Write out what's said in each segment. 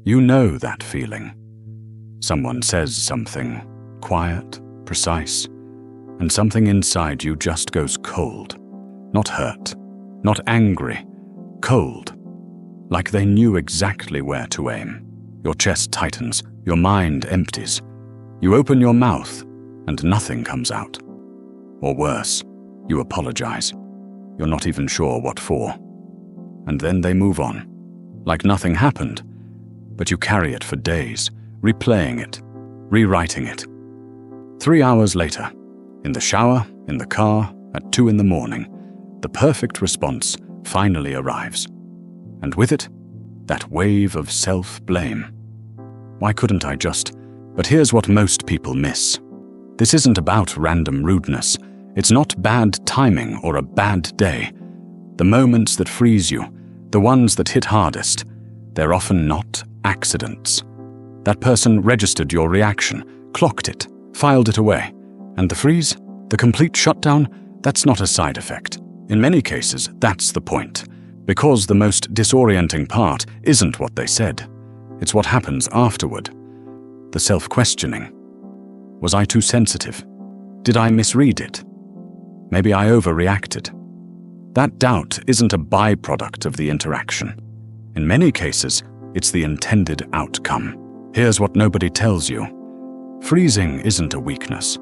You know that feeling. Someone says something, quiet, precise, and something inside you just goes cold. Not hurt, not angry, cold. Like they knew exactly where to aim. Your chest tightens, your mind empties. You open your mouth, and nothing comes out. Or worse, you apologize. You're not even sure what for. And then they move on, like nothing happened, but you carry it for days, replaying it, rewriting it. 3 hours later, in the shower, in the car, at 2 a.m, the perfect response finally arrives. And with it, that wave of self-blame. Why couldn't I just? But here's what most people miss. This isn't about random rudeness. It's not bad timing or a bad day. The moments that freeze you, the ones that hit hardest, they're often not accidents. That person registered your reaction, clocked it, filed it away. And the freeze, the complete shutdown, that's not a side effect. In many cases, that's the point. Because the most disorienting part isn't what they said. It's what happens afterward. The self-questioning. Was I too sensitive? Did I misread it? Maybe I overreacted. That doubt isn't a byproduct of the interaction. In many cases, it's the intended outcome. Here's what nobody tells you. Freezing isn't a weakness.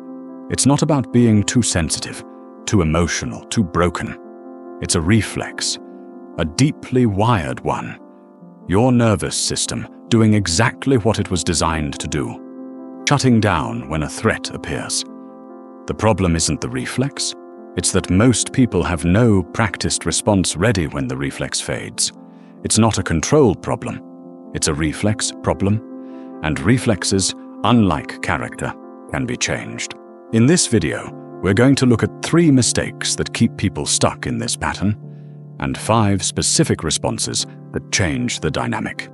It's not about being too sensitive, too emotional, too broken. It's a reflex, a deeply wired one. Your nervous system doing exactly what it was designed to do, shutting down when a threat appears. The problem isn't the reflex. It's that most people have no practiced response ready when the reflex fades. It's not a control problem. It's a reflex problem. And reflexes, unlike character, can be changed. In this video, we're going to look at 3 mistakes that keep people stuck in this pattern, and 5 specific responses that change the dynamic.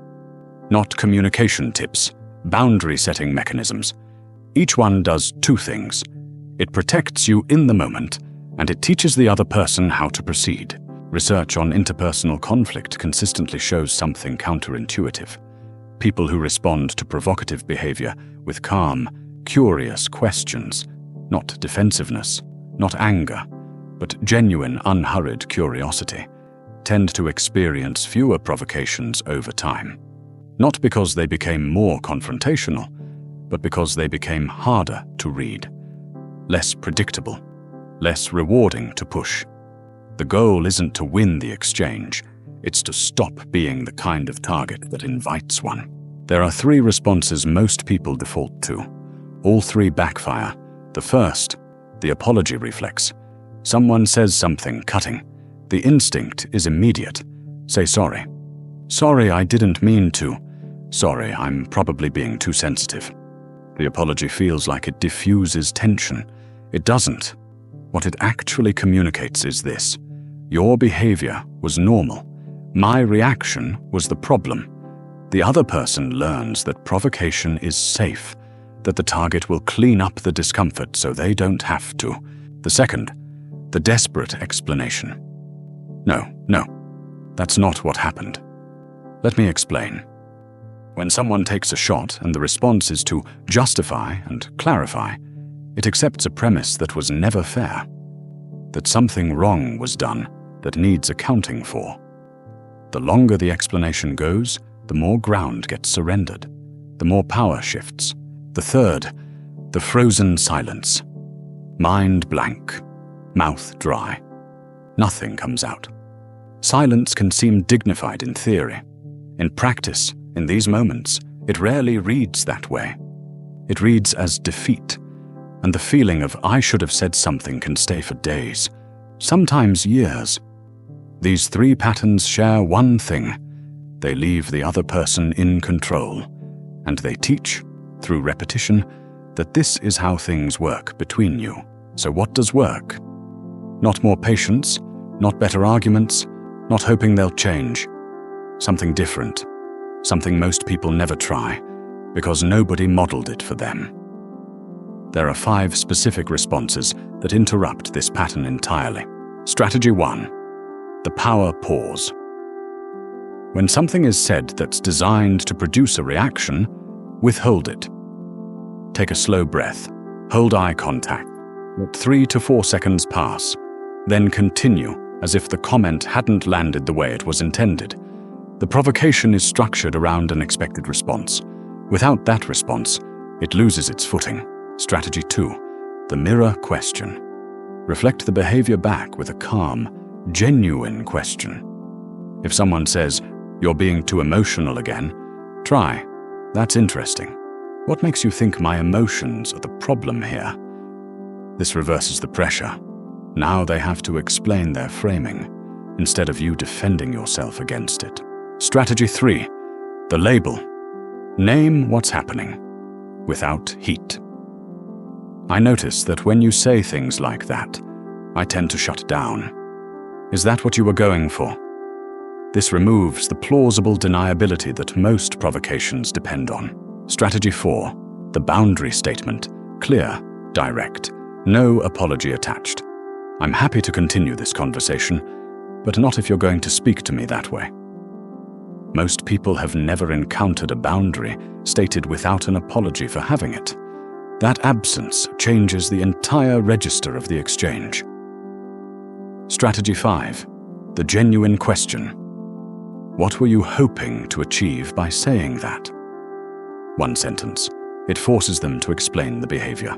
Not communication tips, boundary-setting mechanisms. Each one does 2 things. It protects you in the moment, and it teaches the other person how to proceed. Research on interpersonal conflict consistently shows something counterintuitive. People who respond to provocative behavior with calm, curious questions, not defensiveness, not anger, but genuine, unhurried curiosity, tend to experience fewer provocations over time. Not because they became more confrontational, but because they became harder to read, less predictable, less rewarding to push. The goal isn't to win the exchange, it's to stop being the kind of target that invites one. There are 3 responses most people default to. All 3 backfire. The first, the apology reflex. Someone says something cutting. The instinct is immediate. Say sorry. Sorry, I didn't mean to. Sorry, I'm probably being too sensitive. The apology feels like it diffuses tension. It doesn't. What it actually communicates is this. Your behavior was normal. My reaction was the problem. The other person learns that provocation is safe, that the target will clean up the discomfort so they don't have to. The second, the desperate explanation. No, that's not what happened. Let me explain. When someone takes a shot and the response is to justify and clarify, it accepts a premise that was never fair, that something wrong was done that needs accounting for. The longer the explanation goes, the more ground gets surrendered, the more power shifts. The third, the frozen silence. Mind blank, mouth dry. Nothing comes out. Silence can seem dignified in theory. In practice, in these moments, it rarely reads that way. It reads as defeat, and the feeling of I should have said something can stay for days, sometimes years. These 3 patterns share one thing. They leave the other person in control, and they teach, through repetition, that this is how things work between you. So what does work? Not more patience, not better arguments, not hoping they'll change. Something different, something most people never try, because nobody modeled it for them. There are 5 specific responses that interrupt this pattern entirely. Strategy 1. The power pause. When something is said that's designed to produce a reaction, withhold it. Take a slow breath. Hold eye contact. Let 3 to 4 seconds pass. Then continue as if the comment hadn't landed the way it was intended. The provocation is structured around an expected response. Without that response, it loses its footing. Strategy 2. The mirror question. Reflect the behavior back with a calm, genuine question. If someone says, "You're being too emotional again," try, "That's interesting. What makes you think my emotions are the problem here?" This reverses the pressure. Now they have to explain their framing, instead of you defending yourself against it. Strategy 3. The label. Name what's happening, without heat. I notice that when you say things like that, I tend to shut down. Is that what you were going for? This removes the plausible deniability that most provocations depend on. Strategy 4. The boundary statement. Clear, direct, no apology attached. I'm happy to continue this conversation, but not if you're going to speak to me that way. Most people have never encountered a boundary stated without an apology for having it. That absence changes the entire register of the exchange. Strategy 5. The genuine question. What were you hoping to achieve by saying that? One sentence. It forces them to explain the behavior,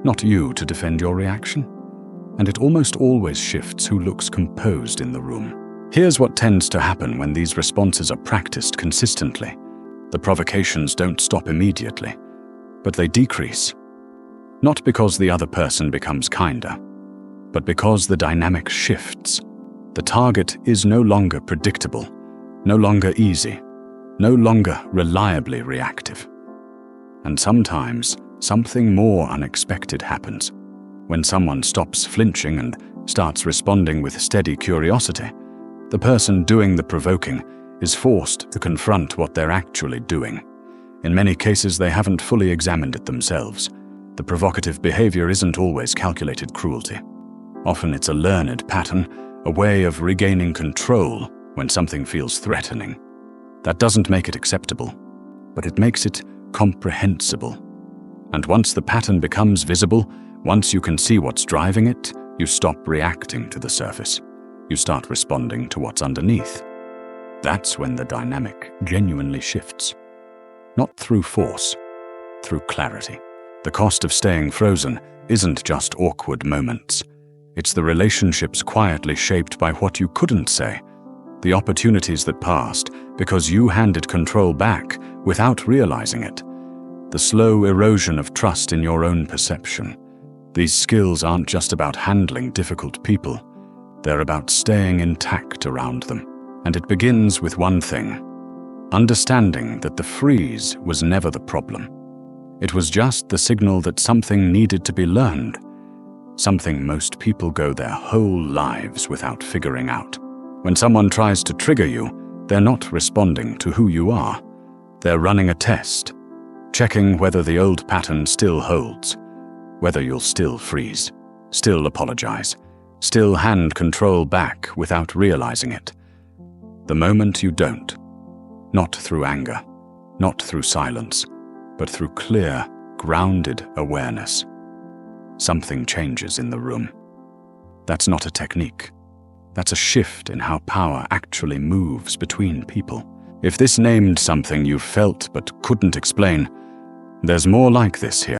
not you to defend your reaction. And it almost always shifts who looks composed in the room. Here's what tends to happen when these responses are practiced consistently. The provocations don't stop immediately, but they decrease. Not because the other person becomes kinder, but because the dynamic shifts. The target is no longer predictable, no longer easy, no longer reliably reactive. And sometimes something more unexpected happens. When someone stops flinching and starts responding with steady curiosity, the person doing the provoking is forced to confront what they're actually doing. In many cases, they haven't fully examined it themselves. The provocative behavior isn't always calculated cruelty. Often it's a learned pattern, a way of regaining control when something feels threatening. That doesn't make it acceptable, but it makes it comprehensible. And once the pattern becomes visible, once you can see what's driving it, you stop reacting to the surface. You start responding to what's underneath. That's when the dynamic genuinely shifts. Not through force, through clarity. The cost of staying frozen isn't just awkward moments. It's the relationships quietly shaped by what you couldn't say, the opportunities that passed because you handed control back without realizing it, the slow erosion of trust in your own perception. These skills aren't just about handling difficult people. They're about staying intact around them. And it begins with one thing: understanding that the freeze was never the problem. It was just the signal that something needed to be learned, something most people go their whole lives without figuring out. When someone tries to trigger you, they're not responding to who you are. They're running a test, checking whether the old pattern still holds, whether you'll still freeze, still apologize, still hand control back without realizing it. The moment you don't, not through anger, not through silence, but through clear, grounded awareness, something changes in the room. That's not a technique. That's a shift in how power actually moves between people. If this named something you felt but couldn't explain, there's more like this here.